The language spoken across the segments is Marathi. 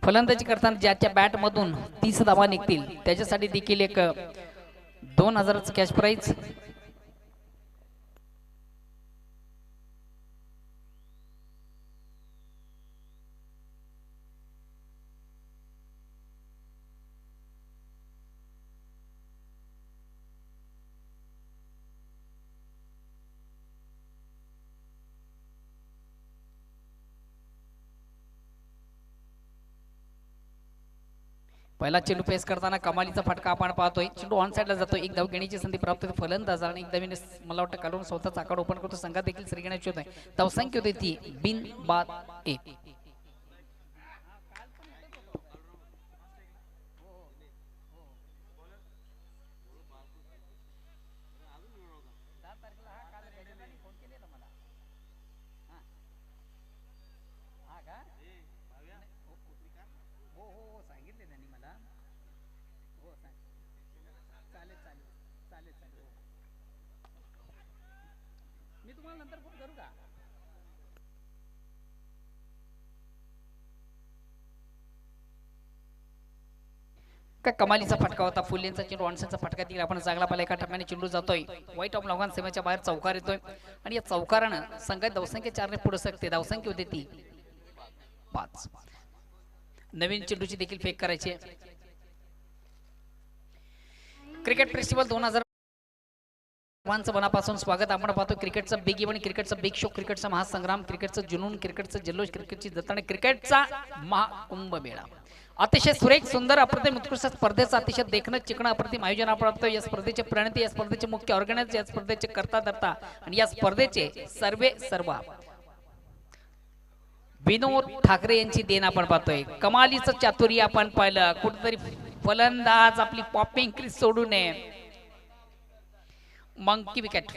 फलंदाजी करताना ज्याच्या बॅट मधून 30 धावा निघतील त्याच्यासाठी देखील एक 2000चं कॅश प्राइज। पहिला चेंडू पेस करताना कमालीचा फटका आपण पाहतोय। चेंडू ऑन साइडला जातो, एक धाव घेण्याची संधी प्राप्त होते फलंदाज आणि एक धावीने मला वाटतं काढून स्वतःचा आकार ओपन करतो। संघात देखील श्री घेण्याची होत आहे। धावसंख्या होती ती बिन बाद 1। मी तुम्हाला नंतर फोन करू का कमालीचा फटका होता। फुलेंचा चेंडू ऑनसाइडचा फटका दिला आपण चांगला पाहिला। एका ठिकाणी चेंडू जातोय वाईट ऑफ लॉंगॉन सीमेच्या बाहेर चौकार येतोय आणि या चौकारानं संघात धावसंख्या 4 ने पुढे सकते। धावसंख्या होती ती 5। नवीन चेंडूची देखील फेक करायची। क्रिकेट फेस्टिवल 2000 मनापासून स्वागत। आपण पाहतो क्रिकेटचा बिग इव्हेंट, क्रिकेटचा बिग शो, क्रिकेटचा महासंग्राम, क्रिकेटचं जुनून, क्रिकेटचं जल्लोष, क्रिकेटची जत्रा, क्रिकेटचा महाकुंभ मेळा। अतिशय सुरेख सुंदर अप्रतिम उत्कृष्ट स्पर्धेचं अतिशय देखणं चिकणं अप्रतिम आयोजन आपण या स्पर्धेचे प्रणेते, या स्पर्धेचे मुख्य ऑर्गनायझर, या स्पर्धेचे कर्ता धर्ता आणि या स्पर्धेचे सर्व विनोद ठाकरे यांची देण आपण पाहतोय। कमालीचं चातुर्य आपण पाहिलं। कुठेतरी फलंदाज आपली पॉपिंग क्रीज सोडू नये। Monkey wicket.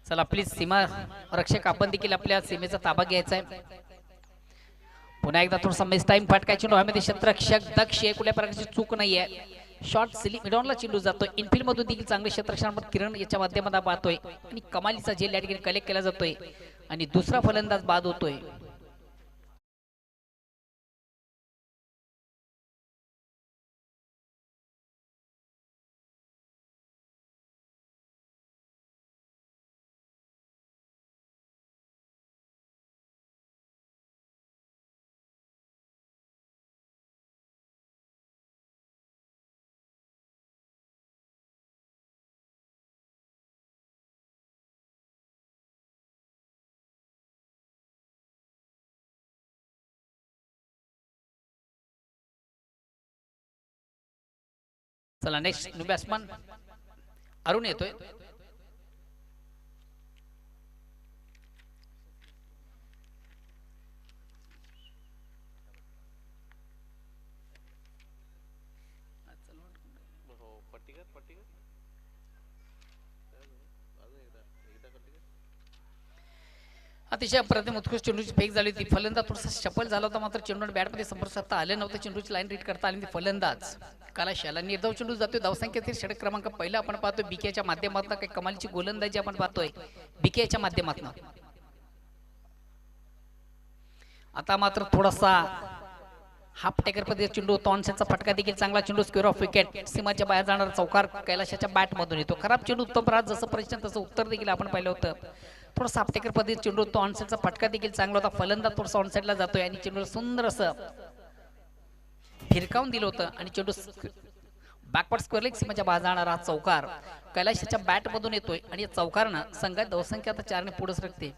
चला प्लीज सीमा रक्षक आपण देखील आपल्या सीमेचा ताबा घ्यायचा आहे। पुन्हा एकदा थोडासा मिस टाइम फटकायची डोळ्यामध्ये क्षेत्ररक्षक दक्ष आहे, कुठल्या प्रकारची चूक नाहीये। शॉर्ट सिली मिडॉनला चेंडू जातोय। इनफिल्ड मधून देखील चांगले क्षेत्ररक्षण किरण याच्या माध्यमातून पाहतोय आणि कमालीचा झेल या ठिकाणी कलेक्ट केला जातोय आणि दुसरा फलंदाज बाद होतोय। चला नेक्स्ट न्यू बॅट्समन अरुण येतोय। अतिशय अप्रतिम उत्कृष्ट चेंडूची फेक झाली होती। फलंदाज थोडासा सफल झाला होता, मात्र चेंडूने बॅटमध्ये संपर्क साधता आले नव्हते। चेंडूची लाईन रीड करता आली। फलंदाज कालाशाला निर्धाव चेंडू जातोय। धावसंख्येतील षटक क्रमांक पहिला आपण पाहतोय बीकेच्या माध्यमातून। काही कमालीची गोलंदाजी आपण पाहतोय बीकेच्या माध्यमातून। आता मात्र थोडासा हाफ टेकर पद्धतीचा चेंडू होता। ऑनसेटचा फटका देखील चांगला चेंडू स्क्वेअर ऑफ विकेट सीमाच्या बाहेर जाणारा चौकार कैलाशाच्या बॅट मधून येतो। खराब चेंडू उत्तम राज जसं प्रश्न तसं उत्तर देखील आपण पाहिलं होतं। थोडासा हाफ टेकर पद्धतीचा चेंडू होता। ऑनसेटचा फटका देखील चांगला होता। फलंदाज थोडासा ऑनसाइडला जातोय आणि चेंडूला सुंदर असं फिरकावून दिलं होतं आणि चेंडू बॅकवर्ड स्क्वेअर सीमाच्या बाहेर जाणारा चौकार कैलाशच्या बॅट मधून येतोय आणि या चौकारानं संघात धावसंख्या आता 4 ने पुढे सरकते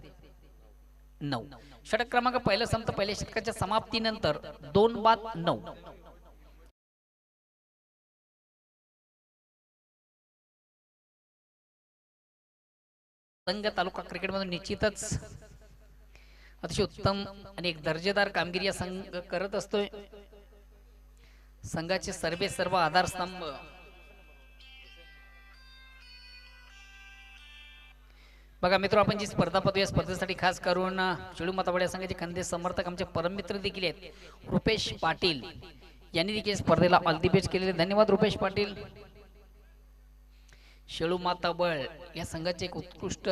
9. षटक क्रमांक पहिलं संपतं पहिल्या षटकाच्या समाप्तीनंतर 2-9. संघ तालुका क्रिकेटमधून निश्चितच अतिशय उत्तम आणि एक दर्जेदार कामगिरी या संघ करत असतोय. संघाचे सर्व आधारस्तंभ बघा मित्र, आपण जी स्पर्धा पाहतो या स्पर्धेसाठी खास करून शेळू मातावाडी या संघाचे खंदे समर्थक आमचे परममित्र देखील आहेत रुपेश पाटील यांनी देखील स्पर्धेला ऑल दी बेस्ट केलेले. धन्यवाद रुपेश पाटील. शेळू माताबळ या संघाचे एक उत्कृष्ट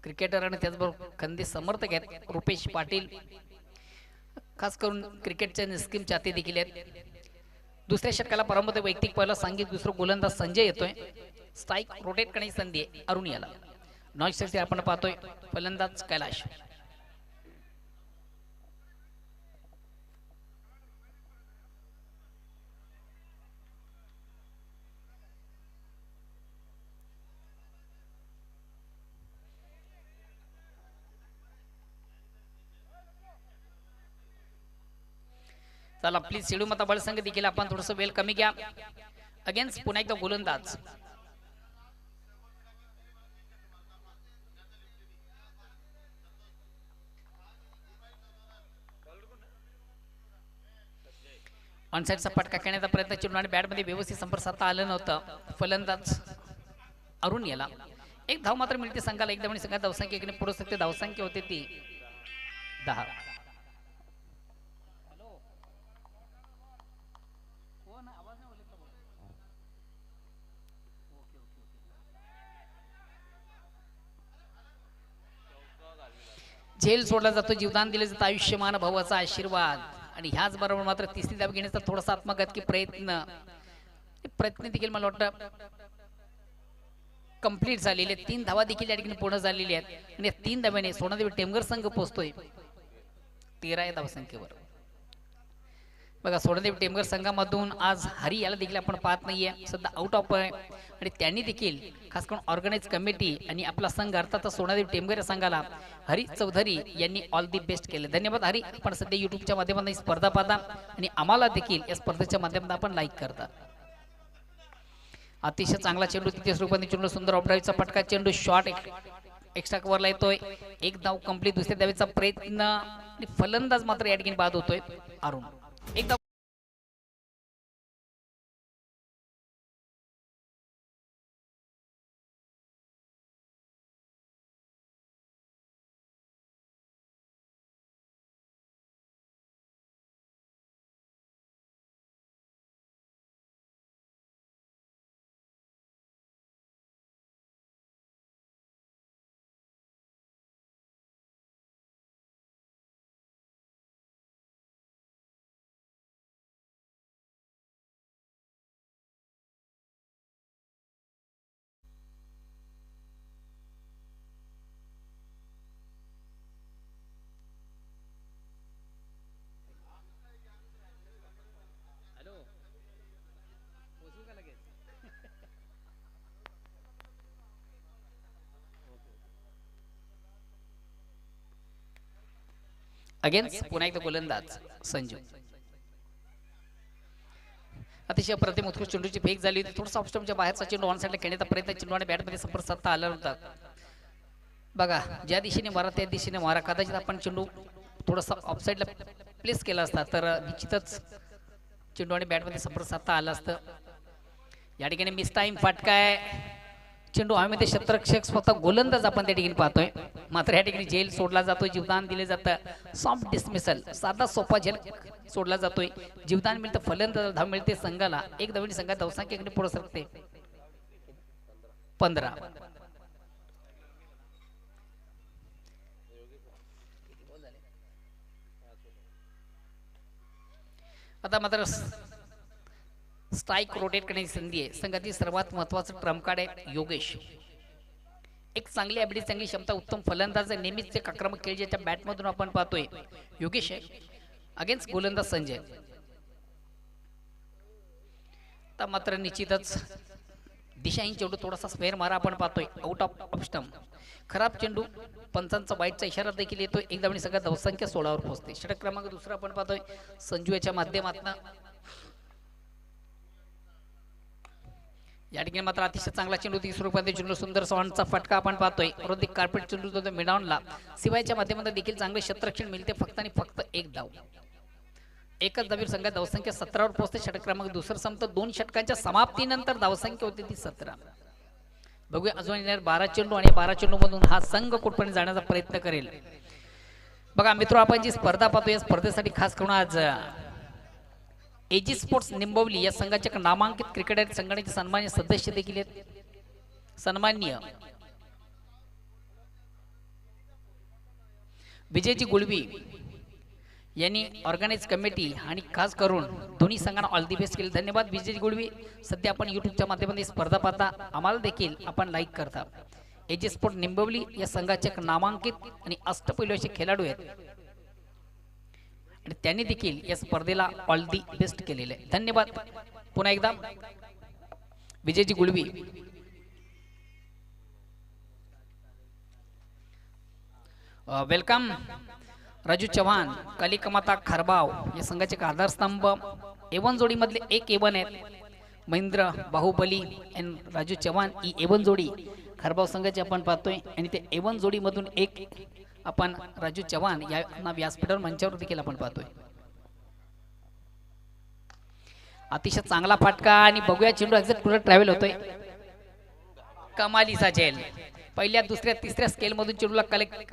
क्रिकेटर आणि त्याचबरोबर खंदे समर्थक आहेत रुपेश पाटील. खास करून क्रिकेटचे निस्कीम चाहते देखील आहेत. दुसऱ्या षटकाला प्रारंभ होतो. वैयक्तिक पहिला सांघिक दुसरा गोलंदाज संजय येतोय. स्ट्राइक रोटेट करण्याची संधी आहे अरुण याला. नॉईस आपण पाहतोय फलंदाज कैलाश. चला प्लीज शेळू माता बळ संघ देखील आपण थोडस वेळ कमी घ्या. अगेन्स्ट पुन्हा एकदा गोलंदाज ऑनसाइडचा फटका खेळण्याचा प्रयत्न चेंडू आणि बॅटमध्ये व्यवस्थित संपर्क साधता आलं नव्हतं. फलंदाज अरुण याला. एक धाव मात्र मिळते संघाला. एक धावणी संघात धावसंख्या एकीने पुढे सकते. धावसंख्या होते ती 10. झेल सोडला जातो. जीवदान दिले जातं. आयुष्यमान भावाचा आशीर्वाद. आणि ह्याच बरोबर मात्र तिसरी धाव घेण्याचा थोडासा आत्मघातकी प्रयत्न देखील मला वाटतं कंप्लीट झालेले. 3 धावा देखील या ठिकाणी पूर्ण झालेली आहेत आणि 3 धाव्याने सोनादेवी टेमघर संघ पोहोचतोय 13 धावसंख्येवर. बघा सोनादेवी टेमघर संघामधून आज हरी याला देखील आपण पाहत नाहीये. सध्या आउट ऑफ आहे आणि त्यांनी देखील खास करून ऑर्गनाइज कमिटी आणि आपला संघ अर्थात सोनादेवी टेमघर संघाला हरी चौधरी यांनी ऑल दी बेस्ट केले. धन्यवाद हरी. आपण सध्या युट्यूबच्या माध्यमातून ही स्पर्धा पाहता आणि आम्हाला देखील या स्पर्धेच्या माध्यमातून आपण लाईक करता. अतिशय चांगला चेंडू तिथे स्वरूपाने चेंडू सुंदर ऑफड्राईव्हचा फटका. चेंडू शॉट एक्स्ट्रा कव्हरला येतोय. एक धाव कंप्लीट. दुसऱ्या धावेचा प्रयत्न आणि फलंदाज मात्र या ठिकाणी बाद होतोय अरुण. एक धाव अगेन्स्ट पुन्हा एकदा गोलंदाज संजू. अतिशय प्रतिम उत्कृष्ट चेंडूची फेक झाली होती. थोडंसं ऑफस्टॉपच्या बाहेरचा चेंडू ऑन साइडला खेळण्याचा प्रयत्न. चेंडू आणि बॅटमध्ये संपर्क साधता आला नव्हता. बघा ज्या दिशेने मारा त्या दिशेने मारा. कदाचित आपण चेंडू थोडासा ऑफसाइडला प्लेस केला असता तर निश्चितच चेंडू आणि बॅटमध्ये संपर्क साधता आला असतं. या ठिकाणी मिस टाइम फटका आहे. चेंडू हवेमध्ये क्षेत्ररक्षक स्वतः गोलंदाज आपण त्या ठिकाणी पाहतोय. मात्र या ठिकाणी झेल सोडला जातोय. जीवदान दिले जातं. सॉफ्ट डिसमिसल साधा सोपा झेल सोडला जातोय. जीवदान मिळतं. फलंदाज धाव मिळते संघाला. एक धावणी संघात धावसंख्येकडे पुढे सरकते 15. आता मात्र स्ट्राइक रोटेट करण्याची संधी आहे. संघातील सर्वात महत्वाचं ट्रम्प कार्ड आहे योगेश. एक चांगली ॲबिलिटी, चांगली क्षमता, उत्तम फलंदाज, नेहमीच एक आक्रमक खेळ ज्याच्या बॅटमधून आपण पाहतोय योगेश आहे. अगेन्स्ट गोलंदाज संजय. आता मात्र निश्चितच दिशाहीन चेंडू थोडासा स्क्वेअर मारा आपण पाहतोय आउट ऑफ स्टंप. खराब चेंडू पंचांचा वाईटचा इशारा देखील येतोय. एक धावणी सगळ्यात धावसंख्या 16वर पोहोचते. षटक क्रमांक दुसरा आपण पाहतोय संजू याच्या माध्यमातून. या ठिकाणी मात्र अतिशय चांगला चेंडू 30 रुपयाचे चेंडू सुंदर सॉन्डचा फटका आपण पाहतोय. रोधिक कार्पेट चेंडू तो मिडावला शिवायच्या माध्यमातून देखील चांगले क्षेत्ररक्षण मिळते. फक्त आणि फक्त एक धाव. एकच धावीर संघात धावसंख्या 17वर पोहोचते. षटक क्रमांक दुसरं संपतं. 2 षटकांच्या समाप्तीनंतर धावसंख्या होती ती 17. बघूया अजून येणार 12 चेंडू आणि 12 चेंडू मधून हा संघ कुठपर्यंत जाण्याचा प्रयत्न करेल. बघा मित्र आपण जी स्पर्धा पाहतो या स्पर्धेसाठी खास करून आज एजी स्पोर्ट्स निंबवली या संघाचे नामांकित क्रिकेटर संघटनेचे सन्मान्य सदस्य देखील आहेत. सन्माननीय विजयजी गुळवी यांनी ऑर्गनाइज कमिटी आणि खास करून दोन्ही संघांना ऑल दी बेस्ट केले. धन्यवाद विजयजी गुळवी. सध्या आपण यूट्यूबच्या माध्यमातून स्पर्धा पाहता आम्हाला देखील आपण लाईक करता. एजी स्पोर्ट निंबवली या संघाचे नामांकित आणि अष्टपैलू असे खेळाडू आहेत आणि त्यांनी देखील या स्पर्धेला ऑल दी बेस्ट केलेले आहे. धन्यवाद पुन्हा एकदा विजयजी गुळवी. वेलकम राजू चव्हाण कालिकमाता खरबाव या संघाचे आधारस्तंभ. एवन जोडीमधले एक एवन आहेत महेंद्र बाहुबली आणि राजू चव्हाण ही एवन जोडी खरबाव संघाची आपण पाहतोय आणि ते एवन जोडीमधून एक आपण राजू चव्हाण यांना व्यासपीठावर मंचावर देखील आपण पाहतोय. अतिशय चांगला फटका आणि बघूया चेंडू एक्झॅक्ट पुढे ट्रॅव्हल होतोय. कमालीचा झेल. पहिल्या दुसऱ्या तिसऱ्या स्केल मधून चेंडूला कलेक्ट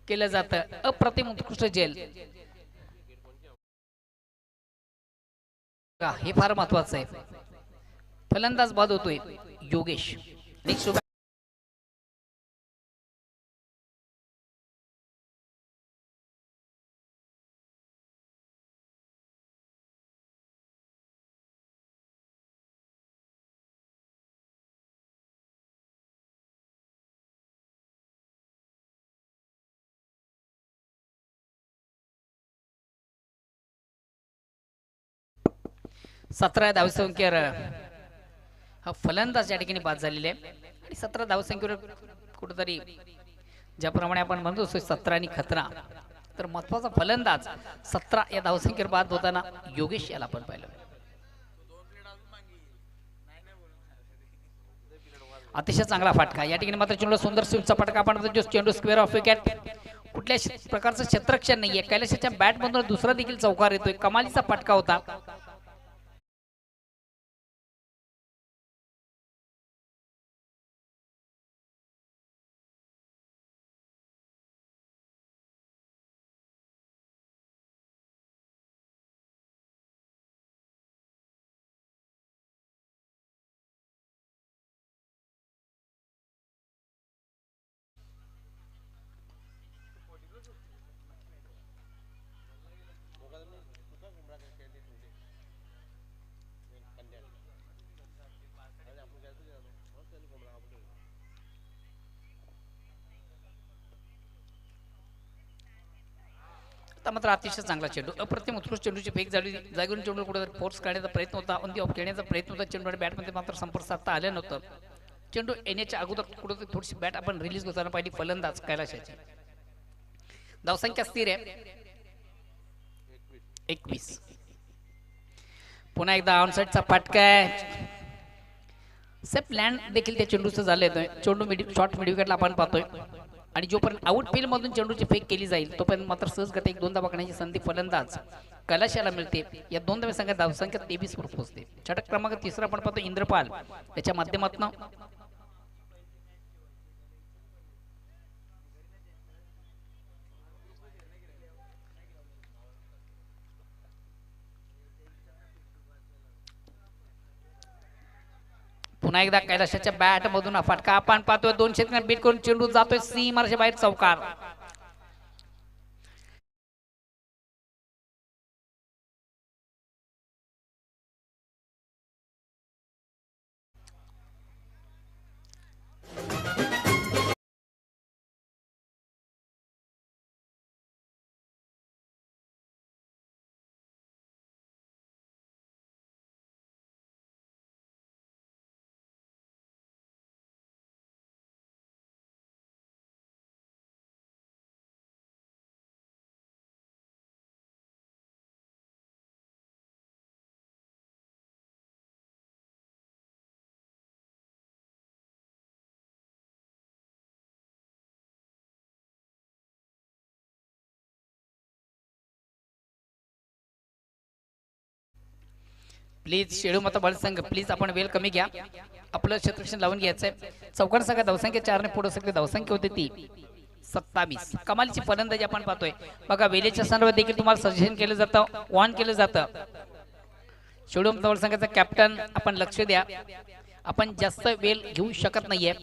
केलं जातं. अप्रतिम उत्कृष्ट झेल हे फार महत्वाचं आहे. फलंदाज बाद होतोय योगेश. नेक्स्ट 17 धावसंख्येवर हा फलंदाज या ठिकाणी बाद झालेले आहे आणि 17 धावसंख्येवर कुठेतरी ज्याप्रमाणे आपण म्हणतो 17 आणि खतरा तर महत्वाचा फलंदाज 17 या धावसंख्येवर बाद होताना योगेश याला आपण पाहिलं. अतिशय चांगला फटका या ठिकाणी मात्र चेंडू सुंदर स्वीपचा फटका आपण जो चेंडू स्क्वेअर ऑफ विकेट. कुठल्या प्रकारचं क्षेत्ररक्षण नाहीये. कैलाशाच्या बॅट मधून दुसरा देखील चौकार येतोय. कमालीचा फटका होता. मात्र अतिशय चांगला चेंडू अप्रतिम उत्कृष्ट चेंडूची फेक झाली. जागून चेंडू कुठेतरी फोर्स काढण्याचा प्रयत्न होता. ऑन दी ऑफ खेळण्याचा प्रयत्न होता. चेंडू आणि बॅटमध्ये मात्र संपर्क साधता आले नव्हतं. चेंडू येण्याच्या अगोदर कुठेतरी थोडीशी बॅट आपण रिलीज होताना पाहिली. फलंदाज कैलाशाची. धावसंख्या स्थिर आहे 21. पुन्हा एकदा ऑनसाइडचा फटका आहे. सेफ लँड देखील त्या चेंडूचं झालंय. चेंडू शॉर्ट मिड विकेटला आपण पाहतोय आणि जोपर्यंत आउटफील्ड मधून चेंडूची फेक केली जाईल तोपर्यंत मात्र सहजगत एक दोनदा पकडण्याची संधी फलंदाज कैलाशाला मिळते. या दोन धावे संघात धावसंख्या 23 वर पोहोचते. षटक क्रमांक तिसरा आपण पाहतो इंद्रपाल त्याच्या माध्यमातून. पुन्हा एकदा कैलाशाच्या बॅट मधून फटका आपण पाहतोय. 2 क्षेत्रात बीट करून चेंडू जातोय सीमारेषे बाहेर चौकार. प्लीज शेळू माता बळसंघ प्लीज आपण वेळ कमी घ्या. आपलं क्षेत्ररक्षण लावून घ्यायचंय. चौकड संघ धावसंख्या 4 पुढे सगळे धावसंख्या होती ती 27. कमालीची फलंदाजी आपण पाहतोय बघा. वेलेच्या संदर्भात देखील तुम्हाला सजेशन केलं जातं, वॉर्न केलं जातं. शेळू माता बळसंघाचा कॅप्टन आपण लक्ष द्या. आपण जास्त वेळ घेऊ शकत नाहीये.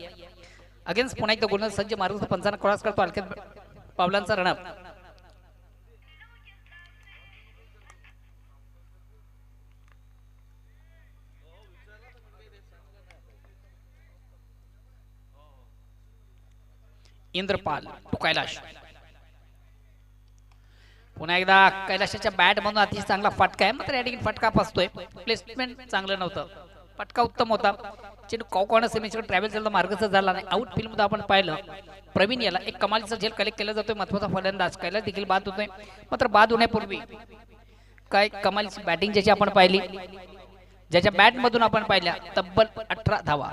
अगेन्स्ट पुन्हा एकदा गोलंदाज सज्ज मार्ग पंचांना क्रॉस करतो हलक्यात पावलांचा रनअप. इंद्रपाल टू कैलाश. पुन्हा एकदा कैलाशाच्या बॅट मधून अतिशय चांगला फटका आहे. मात्र या ठिकाणी फटका फसतोय. प्लेसमेंट चांगलं नव्हतं. फटका उत्तम होता. चेंडू कॉकॉर्नर सेमीकडे ट्रॅव्हल झाला, मार्गच झाला नाही. आउट फील्ड मध्ये आपण पाहिलं प्रवीण याला एक कमालीचा झेल कलेक्ट केला जातोय. महत्वाचा फलंदाज कैलाश देखील बाद होतोय. मात्र बाद होण्यापूर्वी काय कमालीची बॅटिंग ज्याची आपण पाहिली, ज्याच्या बॅट मधून आपण पाहिल्या तब्बल 18 धावा.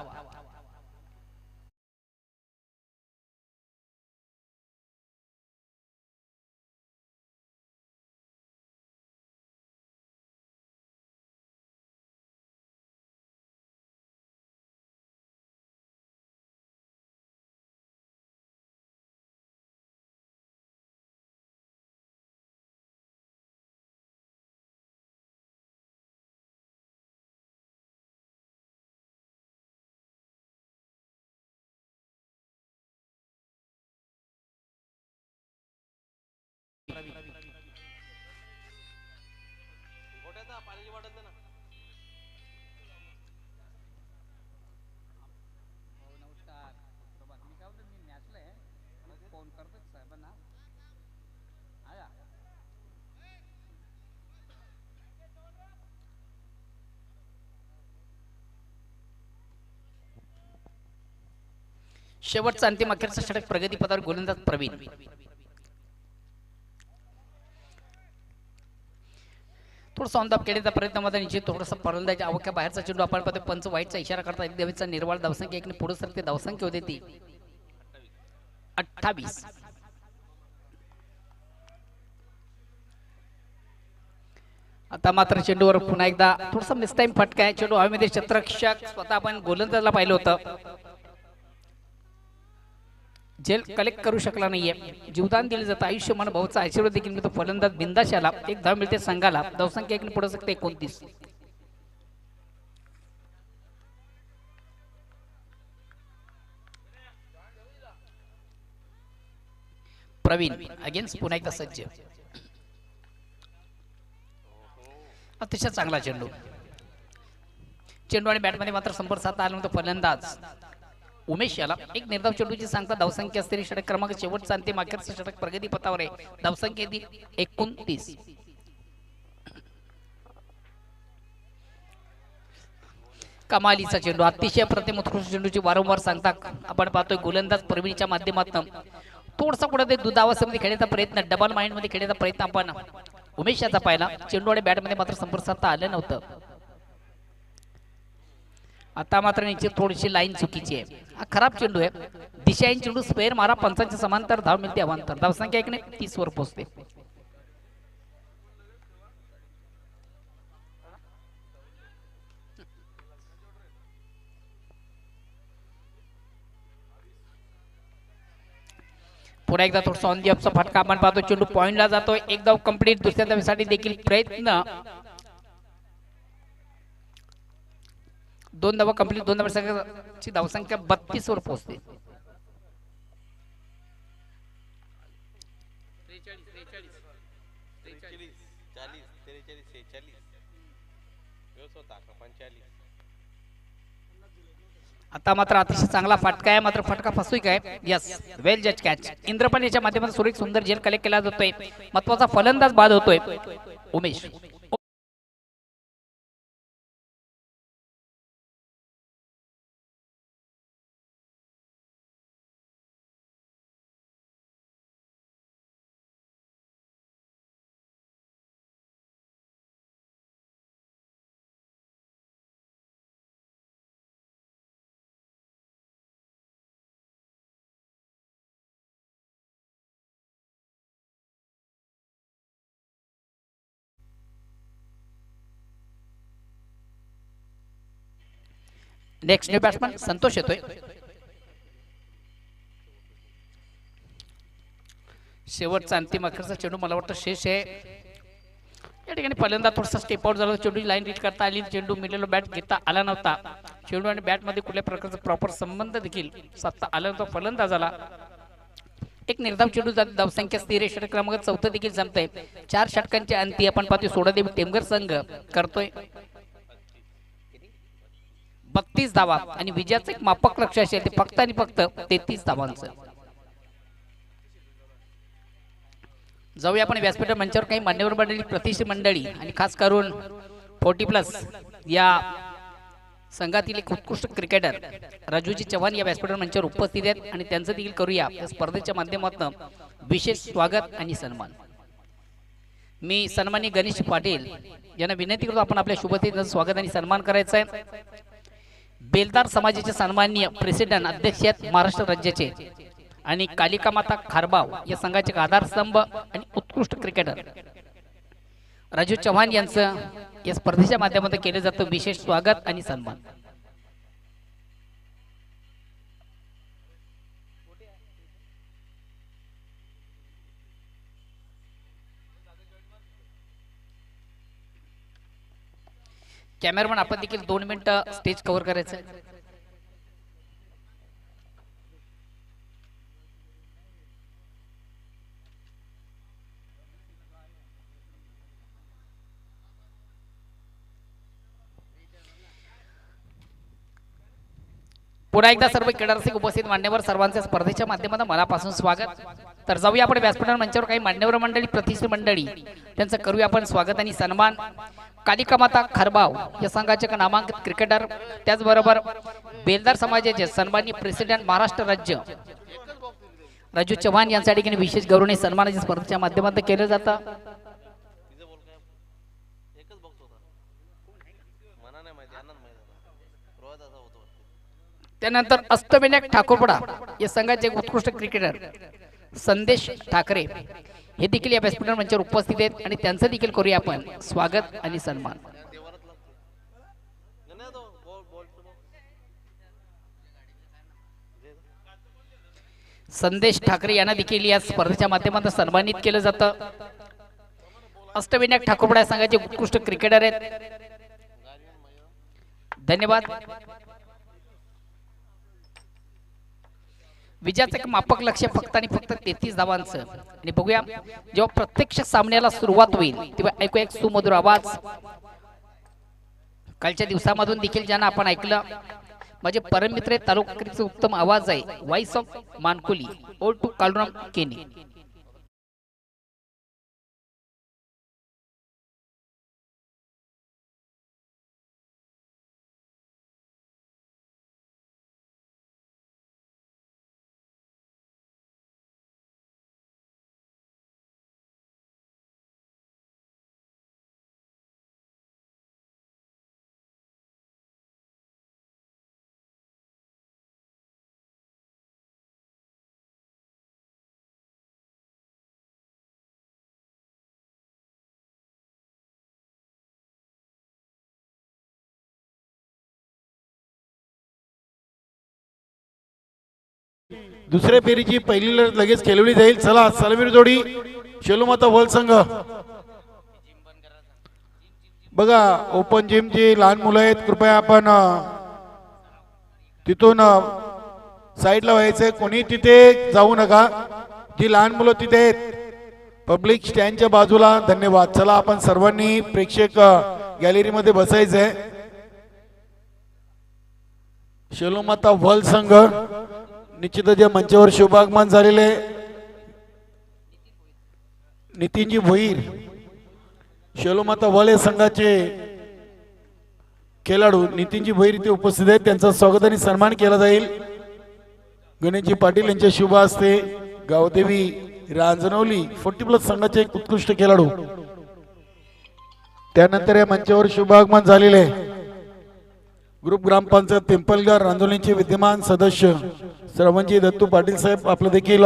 शेवटचा अंतिम अखेरचा षटक प्रगतीपथावर गोलंदाज प्रवीण. थोडंसं ऑन द खेळण्याचा प्रयत्न मध्ये निश्चित थोडंसं फलंदाजी अवघ्या बाहेरचा चेंडू आपण पाहतो. पंच वाईटचा इशारा करता एक देवीचा निर्वाळ धावसंख्या एकने पुढे सरते. धावसंख्या होती ती 28. आता मात्र चेंडूवर पुन्हा एकदा थोडासा मिस टाइम फटका आहे. चेंडू हवेमध्ये क्षेत्ररक्षक स्वतः आपण गोलंदाजला पाहिलं होतं. झेल कलेक्ट करू शकला नाहीये. जीवदान दिले जातं. आयुष्यमान भाऊचा आशीर्वाद देखील मिळतो. फलंदाज बिंदाशाला एक धाव मिळते संघाला. धावसंख्या एकने पुढे सकते 29. प्रवीण अगेन्स्ट पुन्हा एकदा सज्ज. अतिशय चांगला चेंडू. चेंडू आणि बॅटमध्ये मात्र संपर्क साधता आला नव्हता. फलंदाज उमेश याला एक निर्धाव चेंडूची सांगता. धावसंख्या असलेली षटक क्रमांक शेवटचा अंतिम अखेरचा षटक प्रगती पथावर आहे. धावसंख्या 29. कमालीचा चेंडू अतिशय प्रतिम उत्कृष्ट चेंडूची वारंवार सांगता आपण पाहतोय. गोलंदाज प्रवीणच्या माध्यमातून थोडसा कुठे दुधावासमध्ये खेळण्याचा प्रयत्न, डबल माइंड मध्ये खेळण्याचा प्रयत्न आपण उमेश याचा पाहिला. चेंडू आणि बॅटमध्ये मात्र संपर्क साधता आलं नव्हतं. आता मात्र निश्चित थोडीशी लाईन चुकीची आहे. हा खराब चेंडू आहे. दिशाहीन चेंडू स्पेअर मारा. पंचांच्या समांतर धाव मिळते अवांतर. धावसंख्या एकने 30 वर पोहोचते. पुन्हा एकदा थोडसा ऑन दी ऑफचा फटका आपण पाहतो. चेंडू पॉइंटला जातोय. एक धाव कंप्लीट. दुसऱ्या धावेसाठी देखील प्रयत्न. 2 धावा कंप्लीट. 2 धावांची धावसंख्या 32 वर पोहोचते. आता मात्र अतिशय चांगला फटका आहे. मात्र फटका फसतोय काय? यस, वेल जज कॅच. इंद्रपाल याच्या माध्यमातून सुरेख सुंदर झेल कलेक्ट केला जातोय. महत्वाचा फलंदाज बाद होतोय Umesh. Next new batsman Santosh येतोय. शेवटचा अंतिम अखेरचा चेंडू मला वाटतं शेष आहे. या ठिकाणी पहिल्यांदा थोडासा स्टेप आउट झाला. चेंडू लाईन रीच करता आली. चेंडू मिडल बॅट घेता आला नव्हता. चेंडू आणि बॅट मध्ये कुठल्या प्रकारचा प्रॉपर संबंध देखील साधता आला नव्हता. फलंदाजाला एक निर्धाव चेंडू जात धावसंख्या स्थिर आहे. षटक क्रमांक 4 देखील जमतंय. 4 षटकांच्या अंती आपण पाहतोय सोडादेवी टेमघर संघ करतोय 32 धावा आणि विजयाचं एक मापक लक्ष असेल ते फक्त आणि फक्त 33 धावांचं. जाऊया आपण व्यासपीठ मंचावर काही मान्यवर मंडळी प्रतिष्ठित मंडळी आणि खास करून 40+ या संघातील एक उत्कृष्ट क्रिकेटर राजूजी चव्हाण या व्यासपीठ मंचावर उपस्थित आहेत आणि त्यांचं देखील करूया या स्पर्धेच्या माध्यमातून विशेष स्वागत आणि सन्मान. मी सन्माननीय गणेश पाटील यांना विनंती करतो आपण आपल्या शुभतेचं स्वागत आणि सन्मान करायचा आहे. बेलदार समाजाचे सन्माननीय प्रेसिडेंट अध्यक्ष आहेत महाराष्ट्र राज्याचे आणि कालिका माता खारबाव या संघाचे आधारस्तंभ आणि उत्कृष्ट क्रिकेटर राजू चव्हाण यांचं या स्पर्धेच्या माध्यमातून केलं जातं विशेष स्वागत आणि सन्मान. कॅमेरामन आपण देखील 2 मिनिटं स्टेज कव्हर करायचं आहे. पुन्हा एकदा सर्व क्रीडारसिक उपस्थित मान्यवर सर्वांचे स्पर्धेच्या माध्यमातून मनापासून स्वागत. तर जाऊया आपण व्यासपीठ मंचावर काही मान्यवर मंडळी प्रतिष्ठित मंडळी त्यांचं करूया आपण स्वागत आणि सन्मान. कालिका माता खारबाव या संघाचे नामांकित क्रिकेटर त्याचबरोबर बेलदार समाजाचे सन्माननीय प्रेसिडेंट महाराष्ट्र राज्य राजू चव्हाण यांच्या ठिकाणी विशेष गौरव सन्मानाच्या स्पर्धेच्या माध्यमातून केलं जातं. त्यानंतर अष्टविनायक ठाकूरपडा या संघाचे उत्कृष्ट क्रिकेटर संदेश ठाकरे हे देखील या व्यासपीठ मंचावर उपस्थित आहेत आणि त्यांचं देखील करूया आपण स्वागत आणि सन्मान. संदेश ठाकरे यांना देखील या स्पर्धेच्या माध्यमातून सन्मानित केलं जातं. अष्टविनायक ठाकूरपडा या संघाचे उत्कृष्ट क्रिकेटर आहेत. धन्यवाद. विजयाचं एक मापक लक्ष्य फक्त आणि फक्त 33 धावांचं आणि बघूया जेव्हा प्रत्यक्ष सामन्याला सुरुवात होईल तेव्हा ऐकू एक सुमधुर आवाज. कालच्या दिवसामधून देखील ज्यांना आपण ऐकलं माझे परममित्र तालुक्याचा उत्तम आवाज आहे व्हॉइस ऑफ मानकुली ओल्ड टू कालराम केनी. दुसऱ्या फेरीची पहिली लढत लगेच खेळवली जाईल. चला सलमीर जोडी शेलूमाता वर्ल्ड संघ बघा. ओपन जिम जी लहान मुलं आहेत कृपया आपण तिथून साईडला व्हायचंय. कोणी तिथे जाऊ नका. जी लहान मुलं तिथे आहेत पब्लिक स्टँडच्या बाजूला. धन्यवाद. चला आपण सर्वांनी प्रेक्षक गॅलरीमध्ये बसायचंय. शेलूमाता वर्ल्ड संघ निश्चितच या मंचावर शुभागमन झालेले नितीनजी भोईर शेलूमाता वर्ल्ड संघाचे खेळाडू नितीनजी भोईर इथे उपस्थित आहेत. त्यांचा स्वागत आणि सन्मान केला जाईल. गणेशजी पाटील यांच्या शुभ हस्ते गावदेवी रांजणवली 40+ संघाचे एक उत्कृष्ट खेळाडू. त्यानंतर या मंचावर शुभागमन झालेले ग्रुप ग्रामपंचायत पिंपलगार रांजोलीचे विद्यमान सदस्य श्रवणजी दत्तू पाटील साहेब आपलं देखील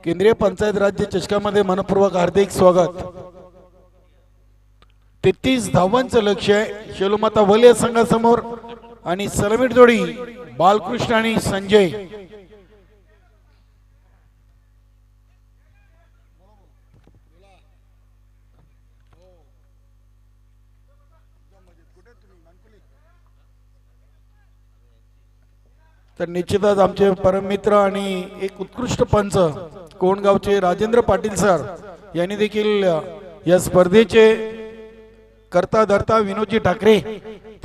केंद्रीय पंचायत राज्य चषकामध्ये मनपूर्वक हार्दिक स्वागत. 33 धावांचं लक्ष आहे शेलूमाता वलय संघासमोर. आणि सलमीट जोडी बालकृष्ण आणि संजय. तर निश्चितच आमचे परममित्र आणि एक उत्कृष्ट पंच कोणगावचे राजेंद्र पाटील सर यांनी देखील या स्पर्धेचे करता धरता विनोदजी ठाकरे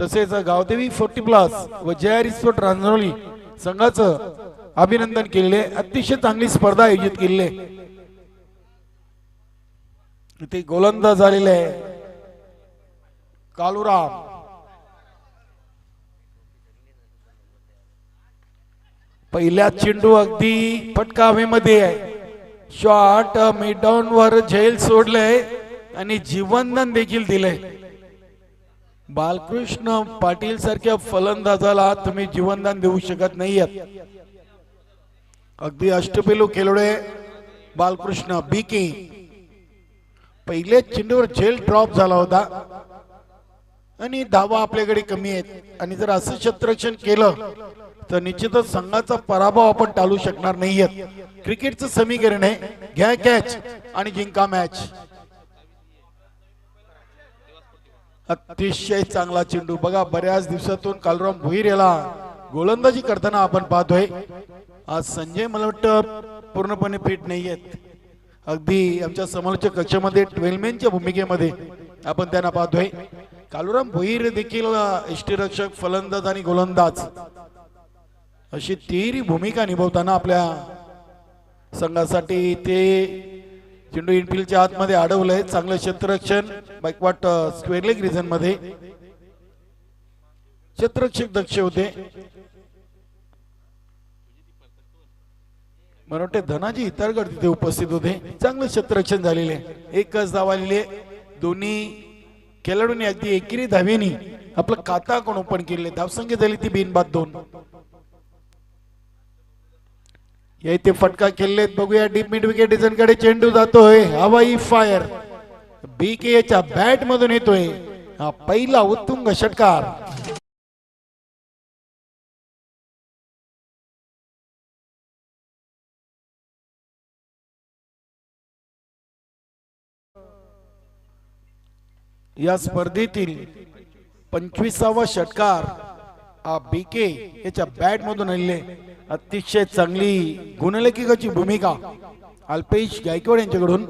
तसेच गावदेवी 40+ व जया रिसोर्ट रांजणोली संघाचं अभिनंदन केले. अतिशय चांगली स्पर्धा आयोजित केली आहे. इथे गोलंदाज झालेले आहे कालूराम. पहिला चेंडू अगदी फटका हवेमध्ये आहे. शॉट मिड डाऊन वर झेल सोडलंय आणि जीवनदान देखील दिलंय. बालकृष्ण पाटील सारख्या फलंदाजाला तुम्ही जीवनदान देऊ शकत नाहीयेत. अगदी अष्टपैलू खेळाडू बालकृष्ण बीके. पहिल्या चेंडूवर झेल ड्रॉप झाला होता आणि धावा आपल्याकडे कमी आहेत आणि जर असं क्षेत्ररक्षण केलं तर निश्चितच संघाचा पराभव आपण टाळू शकणार नाहीयेत. क्रिकेटचं समीकरण आहे घ्या कॅच आणि जिंका मॅच. अतिशय चांगला चेंडू बघा. बऱ्याच दिवसातून कालराम भोईर याला गोलंदाजी करताना आपण पाहतोय. आज संजय मला वाटतं पूर्णपणे फिट नाहीयेत. अगदी आमच्या समालोचक कक्षामध्ये 12 मॅनच्या भूमिकेमध्ये आपण त्यांना पाहतोय. कालराम भोईर देखील यष्टीरक्षक फलंदाज आणि गोलंदाज अशी तिहेरी भूमिका निभवताना आपल्या संघासाठी ते चेंडू इनफिल्डच्या आतमध्ये अडवलंय. चांगलं क्षेत्ररक्षण बॅकवर्ड स्क्वेअर लेग रिजन मध्ये क्षेत्ररक्षक दक्ष होते. मला वाटते धनाजी इतरगड तिथे उपस्थित होते. चांगलं क्षेत्ररक्षण झालेले. एकच धाव आलेली. दोन्ही खेळाडूंनी अगदी एकेरी धावेनी आपलं खाता कोण ओपन केले. धावसंख्या झाली ती बिनबाद 2. या इथे फटका खेळलेत. बघूया डीप मिड विकेट डिझाईन कडे चेंडू जातोय. हवाई फायर बीके याच्या बॅट मधून येतोय. हा पहिला उत्तुंग षटकार. या स्पर्धेतील 25वा षटकार हा बीके याच्या बॅट मधून आलेले. अतिशय चांगली गुणलेखकाची भूमिका अल्पेश गायकवाड यांच्याकडून.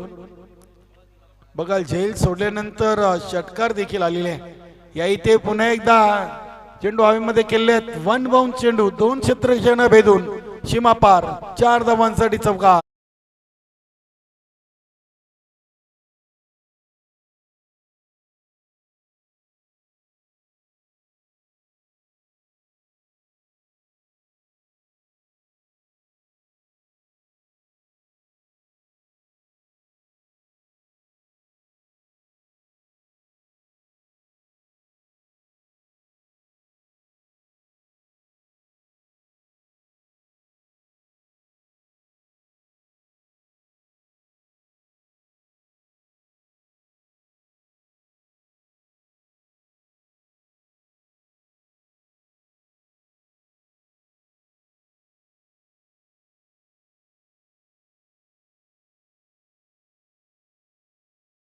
बघा झेल सोडल्यानंतर षटकार देखील आलेले. या इथे पुन्हा एकदा चेंडू हवेमध्ये केलेत. 1 बाउंड चेंडू 2 क्षेत्ररक्षण भेदून सीमा पार 4 धावांसाठी चौकार.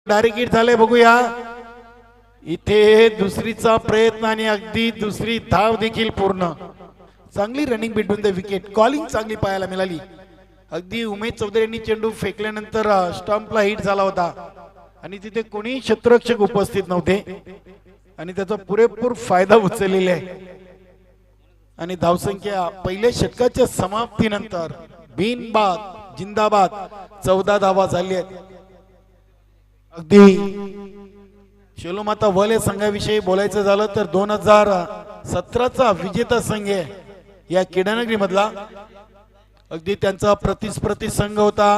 डायरेक्ट हिट झाले. बघूया इथे दुसरीचा प्रयत्न आणि अगदी दुसरी धाव देखील पूर्ण. चांगली running between the wicket. Calling चांगली पाहायला मिळाली. अगदी उमेश चौधरी यांनी चेंडू फेकल्यानंतर स्टंपला हिट झाला होता आणि तिथे कोणी क्षेत्ररक्षक उपस्थित नव्हते आणि त्याचा पुरेपूर फायदा उचललेला आहे. आणि धावसंख्या पहिल्या षटकाच्या समाप्तीनंतर बिनबाद जिंदाबाद 14 धावा झाली आहेत. अगदी शेलोमाता वले संघाविषयी बोलायचं झालं तर 2017चा विजेता संघ आहे या किडानगरी मधला. अगदी त्यांचा प्रतिस्पर्धी संघ होता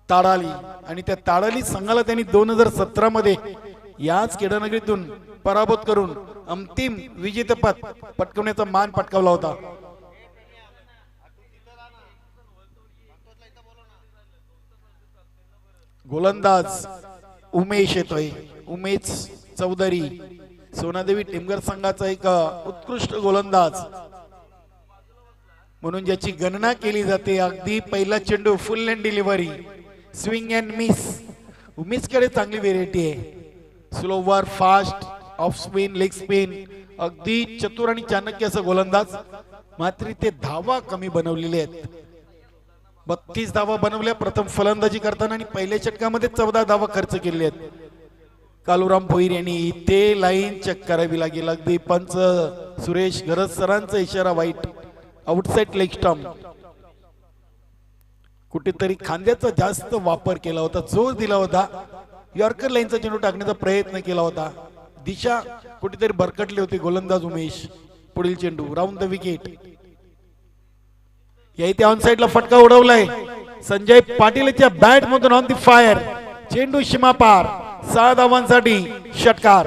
ताडाली आणि त्या ताडाली संघाला त्यांनी 2017 मध्ये याच किडानगरीतून पराभूत करून अंतिम विजेतेपद पटकवण्याचा मान पटकावला होता. गोलंदाज उमेश येतोय. उमेश चौधरी सोनादेवी टिमगर संघाचा एक उत्कृष्ट गोलंदाज म्हणून ज्याची गणना केली जाते. अगदी पहिला चेंडू फुल and delivery, swing and miss. Umesh कडे चांगली व्हेरायटी आहे. Slower, fast, off spin, leg spin. अगदी चतुर आणि चाणक्य असं गोलंदाज. मात्र ते धावा कमी बनवलेले आहेत. 32 धावा बनवल्या प्रथम फलंदाजी करताना आणि पहिल्या षटकामध्ये 14 धावा खर्च केले आहेत. कालुराम भोईर यांनी ते लाईन चेक करावी लागेल. अगदी पंच सुरेश गरज सरांचा इशारा वाईट. Outside leg stump. कुठेतरी खांद्याचा जास्त वापर केला होता, जोर दिला होता. यॉर्कर लाईनचा चेंडू टाकण्याचा प्रयत्न केला होता. दिशा कुठेतरी भरकटली होती गोलंदाज उमेश. पुढील चेंडू राऊंड द विकेट. या इथे ऑन साइडला फटका उडवलाय संजय पाटीलच्या बॅट मधून. ऑन द फायर चेंडू सीमा पार. 6 धावांसाठी षटकार.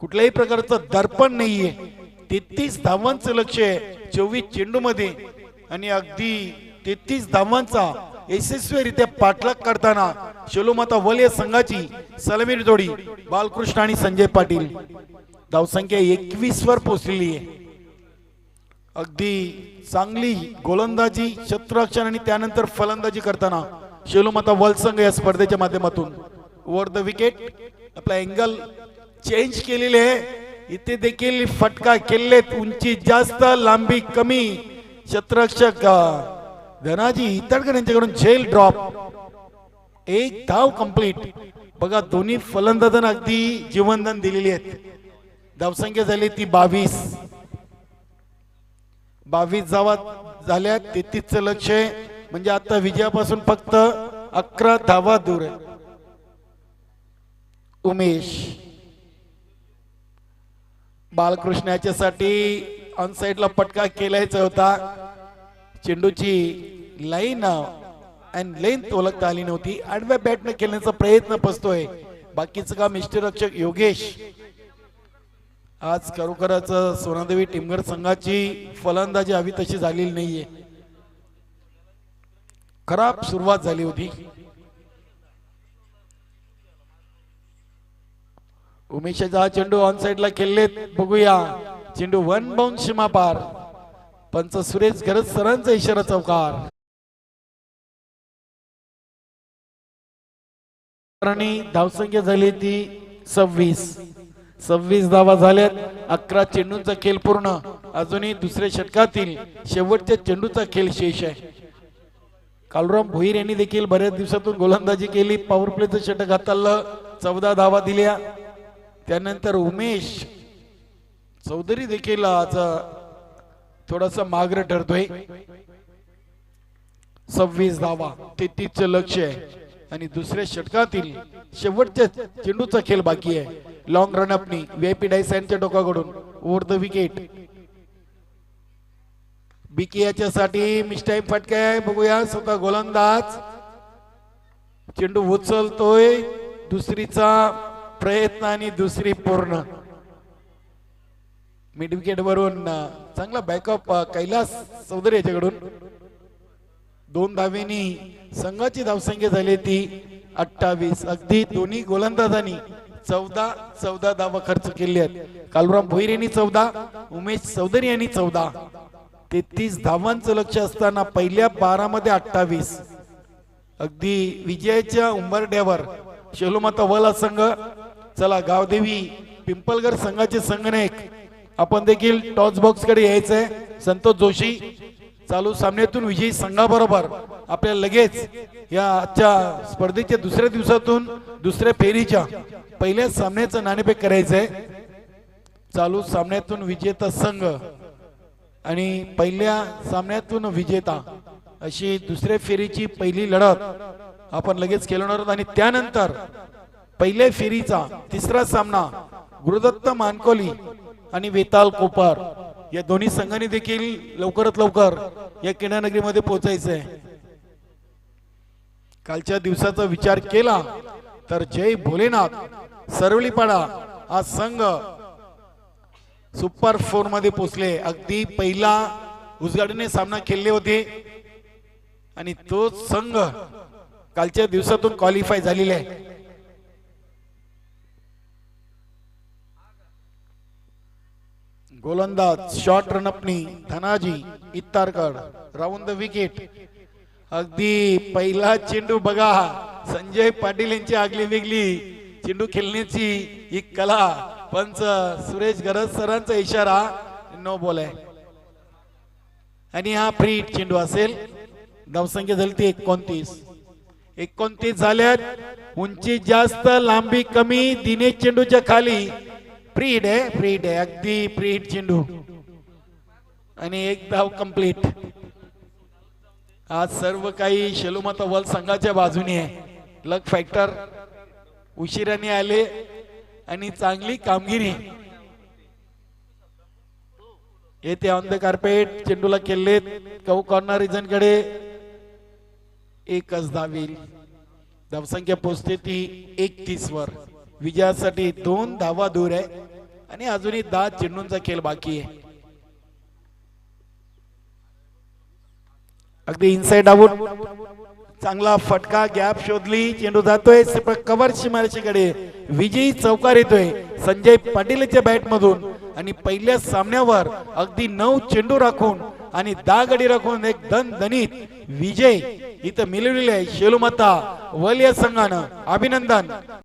कुठल्याही प्रकारचं दर्पण नाहीये. 33 धावांचं लक्ष आहे 24 चेंडू मध्ये आणि अगदी 33 धावांचा यशस्वीरित्या पाठलाग करताना शेलोमाता वलय संघाची सलामी जोडी बालकृष्ण आणि संजय पाटील. धावसंख्या 21 वर पोहोचलेली आहे. अगदी चांगली गोलंदाजी, शत्रुरक्षण आणि त्यानंतर फलंदाजी करताना शेलोमाता वल संघ या स्पर्धेच्या माध्यमातून. ओव्हर द विकेट आपला अँगल चेंज केलेले आहे. इथे देखील फटका केलेत. उंची जास्त, लांबी कमी. शतरक्षक धनाजी इतडकर यांच्याकडून झेल ड्रॉप. 1 धाव कंप्लीट. बघा दोन्ही फलंदाजांना अगदी जीवनदान दिलेली आहेत. धावसंख्या झाली ती 22. 22 धावा झाल्या. 33चं लक्ष आहे म्हणजे आता विजयापासून फक्त 11 धावा दूर आहे. उमेश बालकृष्ण याच्यासाठी ऑन साइडला फटका केलायचा होता. चेंडूची लाईन अँड लेंथ ओळखता आली नव्हती. आडव्या बॅटने खेळण्याचा प्रयत्न पसतोय. बाकीचं काम रक्षक योगेश. आज खरोखरच सोनादेवी टिमगर संघाची फलंदाजी हवी तशी झालेली नाहीये. खराब सुरुवात झाली होती. उमेशचा चेंडू ऑन साइडला खेळलेत. बघूया चेंडू 1 बाउंड सीमा पार. पंच सुरेश गरज सरांचा इशारा चौकार. धावसंख्या झाली ती 26 धावा झाल्यात. 11 चेंडूंचा खेळ पूर्ण. अजूनही दुसऱ्या षटकातील शेवटच्या चेंडूचा खेळ शेष आहे. कालुराम भोईर यांनी देखील बऱ्याच दिवसातून गोलंदाजी केली. पॉवर प्लेचं षटक हाताळलं. 14 धावा दिल्या. त्यानंतर उमेश चौधरी देखील आज थोडासा मागरे ठरतोय. 26 धावा, 33चं लक्ष आहे आणि दुसऱ्या षटकातील शेवटच्या चेंडूचा खेळ बाकी आहे. लॉंग रन अपनी व्हीआयपी डायस यांच्या डोकाकडून. Over the wicket. बीके याच्यासाठी मिस्टाईम फटका आहे. बघूया स्वतः गोलंदाज चेंडू उचलतोय. दुसरीचा प्रयत्न आणि दुसरी पूर्ण. मिड विकेट वरून चांगला बॅकअप कैलास चौधरी याच्याकडून. 2 धावेनी संघाची धावसंख्या झाली ती 28. अगदी दोन्ही गोलंदाजांनी 14 धावा खर्च केली आहेत. कालुराम भोईर यांनी 14, उमेश चौधरी यांनी 14. 33 धावांचं लक्ष असताना पहिल्या 12 मध्ये 28. अगदी विजयाच्या उंबरठ्यावर शेलोमाता वला संघ. चला गावदेवी पिंपलगर संघाचे संघनायक आपण देखील टॉस बॉक्स कडे यायचंय. संतोष जोशी चालू सामन्यातून विजयी संघाबरोबर आपल्याला लगेच या आजच्या स्पर्धेच्या दुसऱ्या दिवसातून दुसऱ्या फेरीच्या पहिल्या सामन्याचं नाणेफेक करायचंय. चालू सामन्यातून विजेता संघ आणि पहिल्या सामन्यातून विजेता अशी दुसऱ्या फेरीची पहिली लढत आपण लगेच खेळणार आहोत. आणि त्यानंतर पहिल्या फेरीचा तिसरा सामना गुरुदत्त मानकोली आणि वेताल कोपर या दोन्ही संघांनी देखील लवकरात लवकर या क्रीडानगरीमध्ये पोहोचायचंय. कालच्या दिवसाचा विचार केला तर जय भोलेनाथ सरवलीपाडा हा संघ सुपर 4 मध्ये पोहोचले. अगदी पहिला उजगाडीने सामना खेळले होते आणि तो संघ कालच्या दिवसातून क्वालिफाय झालेले आहे. गोलंदाज शॉर्ट रनअपनी धनाजी इत्तारकड राऊंड द विकेट. अगदी पहिला चेंडू बघा, संजय पाटील यांची आगली वेगळी चेंडू खेळण्याची ही कला. पंच सुरेश गरज सरांचा इशारा, नो बॉल आहे आणि हा फ्री हिट चेंडू असेल. धावसंख्या झाली ती 29 झाल्यात. उंची जास्त लांबी कमी, दिनेश चेंडूच्या खाली. फ्री हिट आहे अगदी फ्री हिट चेंडू आणि एक धाव कंप्लीट. आज सर्व काही शेलुमता वर्ल्ड संघाच्या बाजूने आहे. लक फॅक्टर उशिराने आले आणि चांगली कामगिरी येते. ऑन द कार्पेट चेंडूला केलेत कौ कॉर्नर रिजन कडे. एकच धावेल. धावसंख्या पोहोचते ती 31 वर. विजयासाठी 2 धावा दूर आहे आणि अजूनही 10 चेंडूंचा खेळ बाकी आहे. अगदी इनसाइड आउट, चांगला फटका, गॅप शोधली, चेंडू जातोय कव्हर सीमारेषेकडे. विजयी चौकार येतोय संजय पाटीलच्या बॅट मधून आणि पहिल्या सामन्यावर अगदी 9 चेंडू राखून आणि 10 गडी राखून एक दणदणीत विजय इथं मिळवलेला आहे शेलुमता वर्ल्ड संघानं. अभिनंदन.